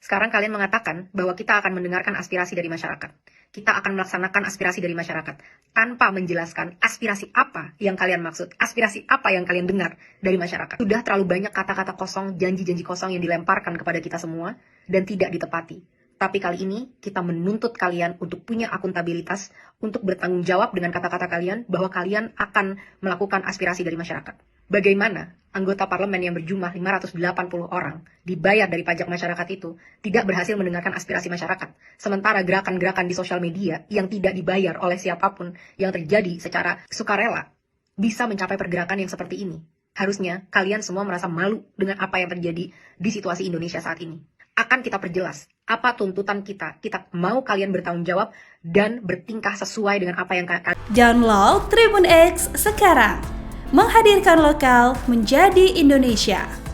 Sekarang kalian mengatakan bahwa kita akan mendengarkan aspirasi dari masyarakat. Kita akan melaksanakan aspirasi dari masyarakat tanpa menjelaskan aspirasi apa yang kalian maksud, aspirasi apa yang kalian dengar dari masyarakat. Sudah terlalu banyak kata-kata kosong, janji-janji kosong yang dilemparkan kepada kita semua dan tidak ditepati. Tapi kali ini kita menuntut kalian untuk punya akuntabilitas, untuk bertanggung jawab dengan kata-kata kalian bahwa kalian akan melakukan aspirasi dari masyarakat. Bagaimana anggota parlemen yang berjumlah 580 orang dibayar dari pajak masyarakat itu tidak berhasil mendengarkan aspirasi masyarakat, sementara gerakan-gerakan di sosial media yang tidak dibayar oleh siapapun yang terjadi secara sukarela bisa mencapai pergerakan yang seperti ini. Harusnya kalian semua merasa malu dengan apa yang terjadi di situasi Indonesia saat ini. Akan kita perjelas apa tuntutan kita. Kita mau kalian bertanggung jawab dan bertingkah sesuai dengan apa yang kalian. Download Tribun X sekarang. Menghadirkan lokal menjadi Indonesia.